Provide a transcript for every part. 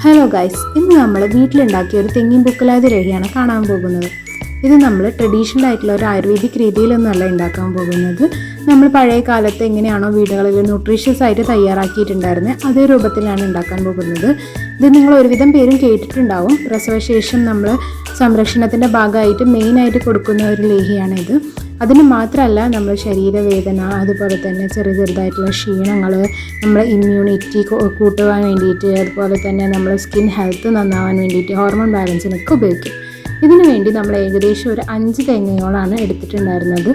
Hello guys, ഇന്ന് നമ്മൾ വീട്ടിലുണ്ടാക്കിയ ഒരു തെങ്ങിൻ പൂക്കലാതി രഹിയാണ് കാണാൻ പോകുന്നത്. ഇത് നമ്മൾ ട്രഡീഷണൽ ആയിട്ടുള്ള ഒരു ആയുർവേദിക് രീതിയിലൊന്നുമല്ല ഉണ്ടാക്കാൻ പോകുന്നത്. നമ്മൾ പഴയ കാലത്ത് എങ്ങനെയാണോ വീടുകളിൽ ന്യൂട്രീഷ്യസ് ആയിട്ട് തയ്യാറാക്കിയിട്ടുണ്ടായിരുന്നത് അതേ രൂപത്തിലാണ് ഉണ്ടാക്കാൻ പോകുന്നത്. ഇത് നിങ്ങൾ ഒരുവിധം പേരും കേട്ടിട്ടുണ്ടാവും. പ്രസവശേഷം നമ്മൾ സംരക്ഷണത്തിൻ്റെ ഭാഗമായിട്ട് മെയിനായിട്ട് കൊടുക്കുന്ന ഒരു ലേഹിയാണിത്. അതിന് മാത്രമല്ല, നമ്മൾ ശരീരവേദന, അതുപോലെ തന്നെ ചെറുതായിട്ടുള്ള ക്ഷീണങ്ങൾ, നമ്മളെ ഇമ്മ്യൂണിറ്റി കൂട്ടുവാൻ വേണ്ടിയിട്ട്, അതുപോലെ തന്നെ നമ്മളെ സ്കിൻ ഹെൽത്ത് നന്നാവാൻ വേണ്ടിയിട്ട്, ഹോർമോൺ ബാലൻസിനൊക്കെ ഉപയോഗിക്കും. ഇതിനു വേണ്ടി നമ്മൾ ഏകദേശം ഒരു 5 തേങ്ങയോളാണ് എടുത്തിട്ടുണ്ടായിരുന്നത്.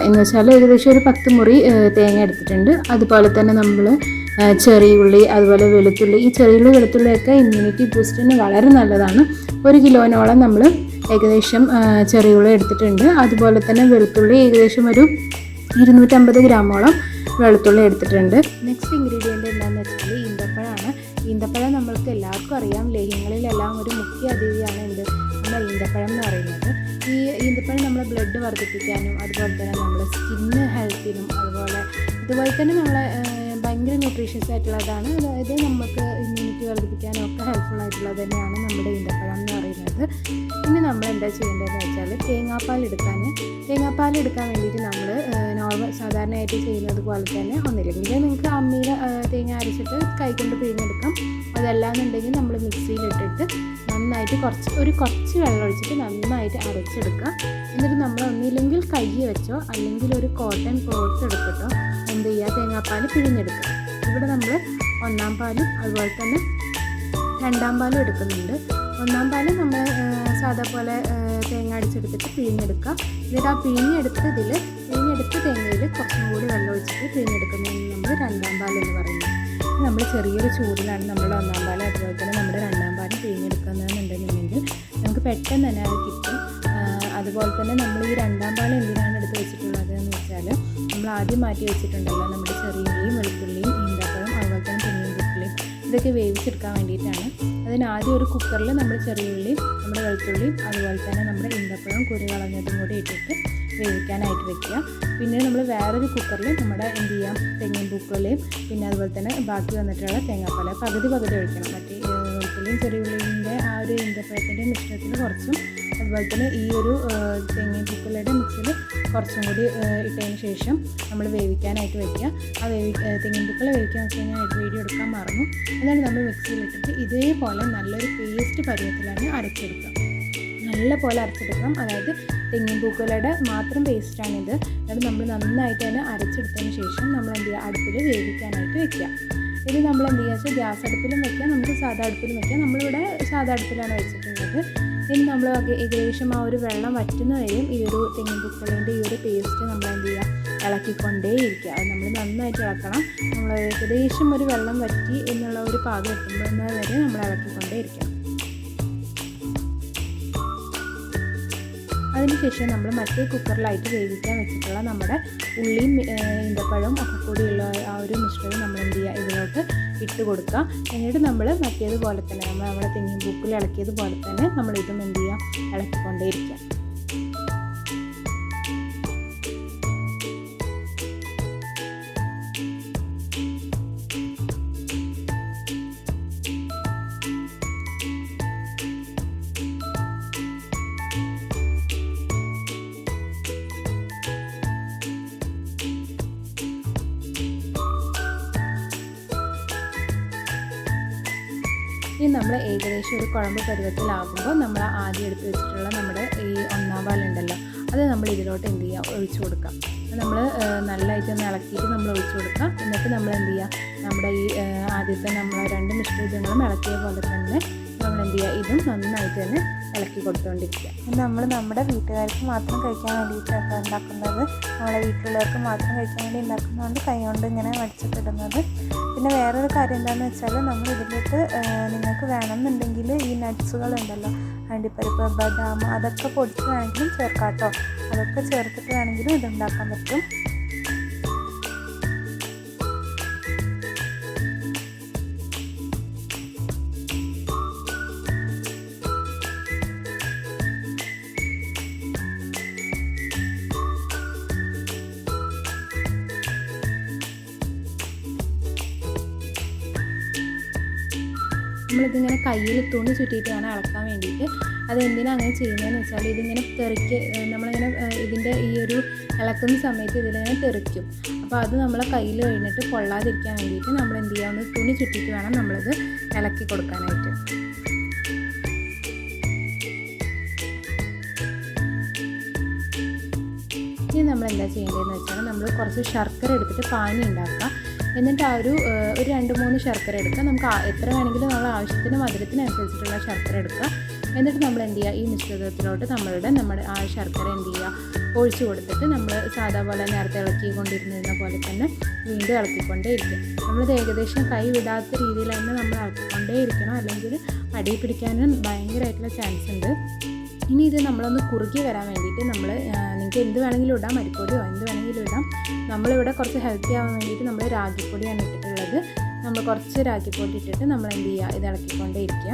എന്ന് വെച്ചാൽ ഏകദേശം ഒരു 10 മുറി തേങ്ങ എടുത്തിട്ടുണ്ട്. അതുപോലെ തന്നെ നമ്മൾ ചെറിയ ഉള്ളി, അതുപോലെ വെളുത്തുള്ളി. ഈ ചെറിയുള്ളി വെളുത്തുള്ളിയൊക്കെ ഇമ്മ്യൂണിറ്റി ബൂസ്റ്റിന് വളരെ നല്ലതാണ്. 1 കിലോനോളം നമ്മൾ ഏകദേശം ചെറിയ ഉള്ളി എടുത്തിട്ടുണ്ട്. അതുപോലെ തന്നെ വെളുത്തുള്ളി ഏകദേശം ഒരു 250 ഗ്രാമോളം വെളുത്തുള്ളി എടുത്തിട്ടുണ്ട്. നെക്സ്റ്റ് ഇൻഗ്രീഡിയൻറ്റ് എന്താണെന്ന് വെച്ചാൽ ഈന്തപ്പഴമാണ്. ഈന്തപ്പഴം നമ്മൾക്ക് എല്ലാവർക്കും അറിയാം, ലേഹ്യങ്ങളിലെല്ലാം ഒരു മുഖ്യ അതിഥിയാണ് നമ്മുടെ ഈന്തപ്പഴം എന്ന് പറയുന്നത്. ഈ ഈന്തപ്പഴം നമ്മളെ ബ്ലഡ് വർദ്ധിപ്പിക്കാനും, അതുപോലെ തന്നെ നമ്മുടെ സ്കിന്ന് ഹെൽത്തിനും, അതുപോലെ തന്നെ നമ്മളെ ഭയങ്കര ന്യൂട്രീഷ്യസ് ആയിട്ടുള്ളതാണ്. അതായത് നമുക്ക് ഇമ്മ്യൂണിറ്റി വർദ്ധിപ്പിക്കാനും ഒക്കെ ഹെൽപ്ഫുൾ ആയിട്ടുള്ളത് തന്നെയാണ് നമ്മുടെ ഈന്തപ്പഴം എന്ന് പറയുന്നത്. ഇനി നമ്മൾ എന്താ ചെയ്യേണ്ടതെന്ന് വെച്ചാൽ തേങ്ങാപ്പാൽ എടുക്കാൻ വേണ്ടിയിട്ട് നമ്മൾ സാധാരണയായിട്ട് ചെയ്യുന്നത് പോലെ തന്നെ ഒന്നില്ലെങ്കിൽ നിങ്ങൾക്ക് അമ്മിയിൽ തേങ്ങ അരച്ചിട്ട് കൈകൊണ്ട് പിഴിഞ്ഞെടുക്കാം. അതല്ലാന്നുണ്ടെങ്കിൽ നമ്മൾ മിക്സിയിലിട്ടിട്ട് നന്നായിട്ട് കുറച്ച് വെള്ളം ഒഴിച്ചിട്ട് നന്നായിട്ട് അരച്ചെടുക്കുക. എന്നിട്ട് നമ്മൾ ഒന്നില്ലെങ്കിൽ കൈ വെച്ചോ അല്ലെങ്കിൽ ഒരു കോട്ടൺ ക്ലോത്ത് എടുത്തിട്ടോ എന്ത് ചെയ്യുക, തേങ്ങാപ്പാൽ പിഴിഞ്ഞെടുക്കുക. ഇവിടെ നമ്മൾ 1-ാം പാലും അതുപോലെ തന്നെ 2-ാം പാലും എടുക്കുന്നുണ്ട്. 1-ാം പാല് നമ്മൾ സാധാ പോലെ തേങ്ങ അടിച്ചെടുത്തിട്ട് പിഴിഞ്ഞെടുക്കുക. എന്നിട്ട് ആ പിഴിഞ്ഞെടുത്ത തേങ്ങയിൽ കുറച്ചും കൂടി വെള്ളം ഒഴിച്ചിട്ട് പിഴിഞ്ഞെടുക്കുന്നതിന് നമ്മൾ 2-ാം പാലെന്ന് പറയുന്നത്. നമ്മൾ ചെറിയൊരു ചൂടിലാണ് നമ്മുടെ 1-ാം പാല് അതുപോലെ തന്നെ നമ്മുടെ 2-ാം പാല് പിഴിഞ്ഞെടുക്കുന്നതെന്നുണ്ടെന്നുണ്ടെങ്കിൽ നമുക്ക് പെട്ടെന്ന് തന്നെ അത് കിട്ടും. അതുപോലെ തന്നെ നമ്മൾ ഈ 2-ാം പാൽ എന്തിനാണ് എടുത്ത് വെച്ചിട്ടുള്ളത് എന്ന് വെച്ചാൽ, നമ്മൾ ആദ്യം മാറ്റി വെച്ചിട്ടുണ്ടല്ലോ നമ്മുടെ ചെറിയുള്ളിയും വെളുത്തുള്ളിയും ഈന്തപ്പഴം അതുപോലെ തന്നെ തെങ്ങിൻ പൂക്കലയും, ഇതൊക്കെ വേവിച്ചെടുക്കാൻ വേണ്ടിയിട്ടാണ്. അതിനാദ്യം ഒരു കുക്കറിൽ നമ്മൾ ചെറിയുള്ളിയും നമ്മുടെ വെളുത്തുള്ളിയും അതുപോലെ തന്നെ നമ്മുടെ ഈന്തപ്പഴം കുരു കളഞ്ഞതും കൂടി ഇട്ടിട്ട് വേവിക്കാനായിട്ട് വെക്കുക. പിന്നെ നമ്മൾ വേറൊരു കുക്കറിൽ നമ്മുടെ എന്ത് ചെയ്യാം, തെങ്ങിൻ പൂക്കലയും പിന്നെ അതുപോലെ തന്നെ ബാക്കി വന്നിട്ടുള്ള തേങ്ങാപ്പാൽ പകുതി ഒഴിക്കണം. മറ്റേ വെളുത്തുള്ളിയും ചെറിയുള്ളിൻ്റെ ആ ഒരു ഈന്തപ്പഴത്തിൻ്റെ മിശ്രിതത്തിൽ കുറച്ചും അതുപോലെ തന്നെ ഈ ഒരു തെങ്ങിൻ പൂക്കലയുടെ മിക്സിൽ കുറച്ചും കൂടി ഇട്ടതിന് ശേഷം നമ്മൾ വേവിക്കാനായിട്ട് വയ്ക്കുക. തെങ്ങിൻ പൂക്കല വേവിക്കാൻ വെച്ച് കഴിഞ്ഞാൽ വീഡിയോ എടുക്കാൻ മറന്നു. എന്നാലും നമ്മൾ മിക്സിയിലിട്ടിട്ട് ഇതേപോലെ നല്ലൊരു പേസ്റ്റ് പരുവത്തിലാണ് അരച്ചെടുക്കുക. നല്ല പോലെ അരച്ചെടുക്കണം. അതായത് തെങ്ങിൻ പൂക്കലയുടെ മാത്രം പേസ്റ്റാണിത്. എന്നിട്ട് നമ്മൾ നന്നായിട്ട് തന്നെ അരച്ചെടുത്തതിന് ശേഷം നമ്മൾ എന്ത് ചെയ്യുക, അടുപ്പിൽ വേവിക്കാനായിട്ട് വെക്കുക. ഇത് നമ്മൾ എന്ത് ചെയ്യുക വെച്ചാൽ ഗ്യാസ് അടുപ്പിലും വെക്കാം, നമുക്ക് സാധാ അടുപ്പിലും വെക്കാം. നമ്മളിവിടെ സാധാ അടുപ്പിലാണ് വെച്ചിട്ടുള്ളത്. ഇനി നമ്മൾ ഏകദേശം ആ ഒരു വെള്ളം വറ്റുന്നവരെയും ഈ ഒരു തെങ്ങിൻ പൂക്കളിൻ്റെ ഈ ഒരു പേസ്റ്റ് നമ്മൾ എന്ത് ചെയ്യുക, ഇളക്കിക്കൊണ്ടേയിരിക്കുക. അത് നമ്മൾ നന്നായിട്ട് ഇളക്കണം. നമ്മൾ ഏകദേശം ഒരു വെള്ളം വറ്റി എന്നുള്ള ഒരു പാകം എത്തുമ്പോൾ വരെ നമ്മൾ ഇളക്കിക്കൊണ്ടേയിരിക്കണം. അതിനുശേഷം നമ്മൾ മറ്റേ കുക്കറിലായിട്ട് വേവിക്കാൻ വെച്ചിട്ടുള്ള നമ്മുടെ ഉള്ളിയും ഈന്തപ്പഴവും ഒക്കെ കൂടിയുള്ള ആ ഒരു മിശ്രിതം നമ്മൾ എന്ത് ചെയ്യുക, ഇതിലോട്ട് ഇട്ട് കൊടുക്കുക. എന്നിട്ട് നമ്മൾ മറ്റേതുപോലെ തന്നെ നമ്മുടെ തെങ്ങിൻ പൂക്കിൽ ഇളക്കിയതുപോലെ തന്നെ നമ്മളിതും എന്ത് ചെയ്യുക, ഇളക്കിക്കൊണ്ടേയിരിക്കുക. ഇനി നമ്മൾ ഏകദേശം ഒരു കുഴമ്പ് പരുവത്തിലാകുമ്പോൾ നമ്മൾ ആദ്യം എടുത്ത് വെച്ചിട്ടുള്ള നമ്മുടെ ഈ 1-ാം പാലുണ്ടല്ലോ, അത് നമ്മൾ ഇതിലോട്ട് എന്ത് ചെയ്യുക, ഒഴിച്ചു കൊടുക്കാം. നമ്മൾ നല്ലതായിട്ടൊന്ന് ഇളക്കിയിട്ട് നമ്മൾ ഒഴിച്ചു കൊടുക്കാം. എന്നിട്ട് നമ്മൾ എന്ത് ചെയ്യുക, നമ്മുടെ ഈ ആദ്യത്തെ നമ്മൾ 2 മിശ്രിതങ്ങളും ഇളക്കിയ പോലെ തന്നെ നമ്മൾ എന്ത് ചെയ്യുക, ഇതും നന്നായിട്ട് തന്നെ ഇളക്കി കൊടുത്തുകൊണ്ടിരിക്കുക. നമ്മൾ നമ്മുടെ വീട്ടുകാർക്ക് മാത്രം കഴിക്കാൻ വേണ്ടിയിട്ടാണ് ഉണ്ടാക്കുന്നത്. നമ്മളെ വീട്ടിലുള്ളവർക്ക് മാത്രം കഴിക്കാൻ വേണ്ടി ഉണ്ടാക്കുന്നതുകൊണ്ട് കൈ കൊണ്ട് ഇങ്ങനെ വടിച്ചിട്ടിടുന്നത്. പിന്നെ വേറൊരു കാര്യം എന്താണെന്ന് വെച്ചാൽ, നമ്മൾ ഇതിലോട്ട് നിങ്ങൾക്ക് വേണമെന്നുണ്ടെങ്കിൽ ഈ നട്ട്സുകളുണ്ടല്ലോ, അണ്ടിപ്പരിപ്പ്, ബദാം, അതൊക്കെ പൊടിച്ച് വേണമെങ്കിലും ചേർക്കാം കേട്ടോ. അതൊക്കെ ചേർത്തിട്ട് വേണമെങ്കിലും ഇതുണ്ടാക്കാൻ പറ്റും. നമ്മളിതിങ്ങനെ കയ്യിൽ തുണി ചുറ്റിയിട്ട് വേണം ഇളക്കാൻ വേണ്ടിയിട്ട്. അതെന്തിനാണ് അങ്ങനെ ചെയ്യുന്നതെന്ന് വെച്ചാൽ ഇതിങ്ങനെ നമ്മളിങ്ങനെ ഇതിൻ്റെ ഈ ഒരു ഇളക്കുന്ന സമയത്ത് ഇതിലിങ്ങനെ തെറിക്കും. അപ്പോൾ അത് നമ്മളെ കയ്യിൽ കഴിഞ്ഞിട്ട് പൊള്ളാതിരിക്കാൻ വേണ്ടിയിട്ട് നമ്മൾ എന്ത് ചെയ്യുക, ഒന്ന് തുണി ചുറ്റിയിട്ട് വേണം നമ്മളിത് ഇളക്കി കൊടുക്കാനായിട്ട്. ഇനി നമ്മൾ എന്താ ചെയ്യേണ്ടതെന്ന് വെച്ചാൽ നമ്മൾ കുറച്ച് ശർക്കര എടുത്തിട്ട് പാനി ഉണ്ടാക്കുക. എന്നിട്ട് ആ ഒരു 2-3 ശർക്കര എടുക്കുക. നമുക്ക് എത്ര വേണമെങ്കിലും നമ്മൾ ആവശ്യത്തിന് മധുരത്തിനനുസരിച്ചിട്ടുള്ള ശർക്കര എടുക്കുക. എന്നിട്ട് നമ്മൾ എന്ത് ചെയ്യുക, ഈ മിശ്രിതത്തിലോട്ട് നമ്മുടെ ആ ശർക്കര എന്ത് ചെയ്യുക, ഒഴിച്ചു കൊടുത്തിട്ട് നമ്മൾ സാധാ പോലെ നേരത്തെ ഇളക്കിക്കൊണ്ടിരുന്ന പോലെ തന്നെ വീണ്ടും ഇളക്കിക്കൊണ്ടേ ഇരിക്കും. നമ്മളിത് ഏകദേശം കൈ വിടാത്ത രീതിയിൽ തന്നെ നമ്മൾ ഇളക്കിക്കൊണ്ടേ ഇരിക്കണം, അല്ലെങ്കിൽ അടി പിടിക്കാനും ഭയങ്കരമായിട്ടുള്ള ചാൻസ് ഉണ്ട്. ഇനി ഇത് നമ്മളൊന്ന് കുറുകി വരാൻ വേണ്ടിയിട്ട് നിങ്ങൾക്ക് എന്ത് വേണമെങ്കിലും ഇടാം, അരിപ്പൊടിയോ എന്ത് വേണമെങ്കിലും ഇടാം. നമ്മളിവിടെ കുറച്ച് ഹെൽത്തി ആവാൻ വേണ്ടിയിട്ട് നമ്മൾ രാഗിപ്പൊടിയാണ് ഇട്ടിട്ടുള്ളത്. നമ്മൾ കുറച്ച് രാഗിപ്പൊടി ഇട്ടിട്ട് നമ്മൾ എന്ത് ചെയ്യുക, ഇത് ഇളക്കിക്കൊണ്ടേ ഇരിക്കുക.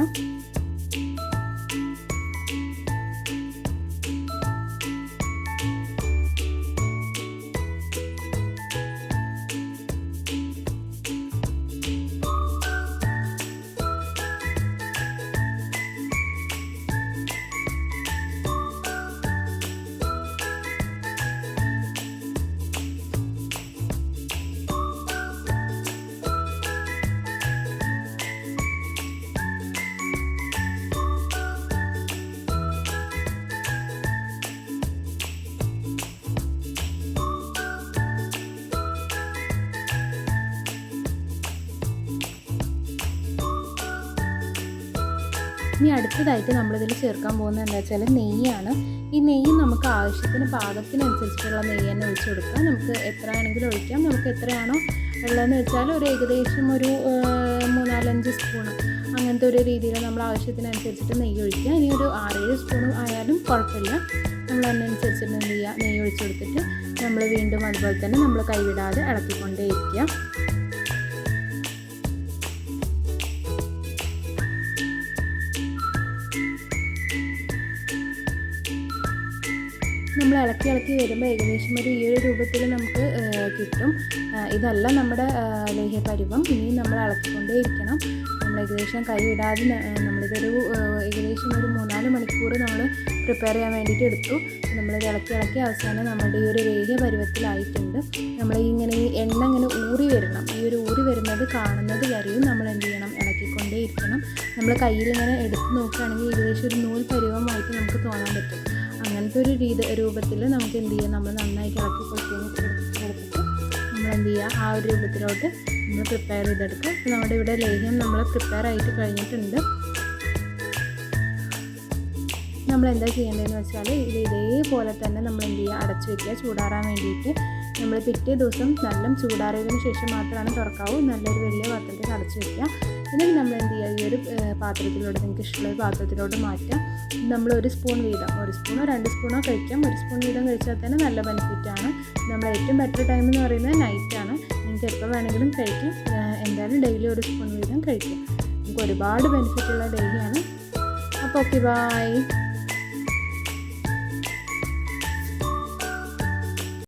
ഇനി അടുത്തതായിട്ട് നമ്മളിതിൽ ചേർക്കാൻ പോകുന്നത് എന്താ വെച്ചാൽ നെയ്യാണ്. ഈ നെയ്യ് നമുക്ക് ആവശ്യത്തിന് പാകത്തിനനുസരിച്ചിട്ടുള്ള നെയ്യ് തന്നെ ഒഴിച്ച് കൊടുക്കാം. നമുക്ക് എത്ര വേണമെങ്കിലും ഒഴിക്കാം. നമുക്ക് എത്രയാണോ ഉള്ളതെന്ന് വെച്ചാൽ ഏകദേശം ഒരു 3-4-5 സ്പൂൺ അങ്ങനത്തെ ഒരു രീതിയിൽ നമ്മൾ ആവശ്യത്തിനനുസരിച്ചിട്ട് നെയ്യ് ഒഴിക്കുക. ഇനി ഒരു 6-7 സ്പൂൺ ആയാലും കുഴപ്പമില്ല. നമ്മൾ അതിനനുസരിച്ചിട്ട് എന്ത് ചെയ്യുക, നെയ്യ് ഒഴിച്ച് കൊടുത്തിട്ട് നമ്മൾ വീണ്ടും അതുപോലെ തന്നെ നമ്മൾ കൈവിടാതെ ഇളക്കിക്കൊണ്ടേ ഇരിക്കുക. നമ്മൾ ഇളക്കി വരുമ്പോൾ ഏകദേശം ഈ ഒരു രൂപത്തിൽ നമുക്ക് കിട്ടും. ഇതല്ല നമ്മുടെ ലേഹ്യപരുവം. ഇനിയും നമ്മൾ ഇളക്കിക്കൊണ്ടേ ഇരിക്കണം. നമ്മൾ ഏകദേശം കൈ ഇടാതെ നമ്മളിതൊരു ഏകദേശം ഒരു 3-4 മണിക്കൂർ നമ്മൾ പ്രിപ്പയർ ചെയ്യാൻ വേണ്ടിയിട്ട് എടുത്തു. നമ്മളിത് ഇളക്കി അവസാനം നമ്മുടെ ഈ ഒരു ലേഹ്യ പരുവത്തിലായിട്ടുണ്ട്. നമ്മൾ ഇങ്ങനെ ഈ എണ്ണ ഇങ്ങനെ ഊറി വരണം. ഈ ഒരു ഊറി വരുന്നത് കാണുന്നത് വരെയും നമ്മൾ എന്ത് ചെയ്യണം, ഇളക്കിക്കൊണ്ടേ ഇരിക്കണം. നമ്മൾ കയ്യിൽ ഇങ്ങനെ എടുത്ത് നോക്കുകയാണെങ്കിൽ ഏകദേശം ഒരു നൂൽ പരുവമായിട്ട് നമുക്ക് തോന്നാൻ പറ്റും. അങ്ങനത്തെ ഒരു രൂപത്തിൽ നമുക്ക് എന്ത് ചെയ്യാം, നമ്മൾ നന്നായിട്ട് ഇളക്കി കൊടുത്തിട്ട് നമ്മൾ എന്ത് ചെയ്യുക, ആ ഒരു രൂപത്തിലോട്ട് നമ്മൾ പ്രിപ്പയർ ചെയ്തെടുക്കുക. അപ്പോൾ നമ്മുടെ ഇവിടെ ലേഹ്യം നമ്മൾ പ്രിപ്പയർ ആയിട്ട് കഴിഞ്ഞിട്ടുണ്ട്. നമ്മൾ എന്താ ചെയ്യേണ്ടതെന്ന് വെച്ചാൽ ഇതേപോലെ തന്നെ നമ്മൾ എന്ത് ചെയ്യുക, അടച്ചു വയ്ക്കുക ചൂടാറാൻ വേണ്ടിയിട്ട്. നമ്മൾ പിറ്റേ ദിവസം നല്ല ചൂടാറിയതിന് ശേഷം മാത്രമാണ് തുറക്കാവൂ. നല്ലൊരു വലിയ പാത്രത്തിൽ അടച്ചു വയ്ക്കുക. എന്നിട്ട് നമ്മൾ എന്ത് ചെയ്യുക, ഈ ഒരു പാത്രത്തിലോട്ട് നിങ്ങൾക്ക് ഇഷ്ടമുള്ള പാത്രത്തിലോട്ട് മാറ്റാം. നമ്മൾ 1 സ്പൂൺ വീതം, 1 സ്പൂണോ 2 സ്പൂണോ കഴിക്കാം. 1 സ്പൂൺ വീതം കഴിച്ചാൽ തന്നെ നല്ല ബെനിഫിറ്റാണ്. നമ്മൾ ഏറ്റവും ബെറ്റർ ടൈം എന്ന് പറയുന്നത് നൈറ്റാണ്. നിങ്ങൾക്ക് എപ്പോൾ വേണമെങ്കിലും കഴിക്കാം. എന്തായാലും ഡെയിലി 1 സ്പൂൺ വീതം കഴിക്കാം. നമുക്ക് ഒരുപാട് ബെനിഫിറ്റുള്ള ഡെയിലിയാണ്. അപ്പോൾ ഓക്കെ, ബൈ.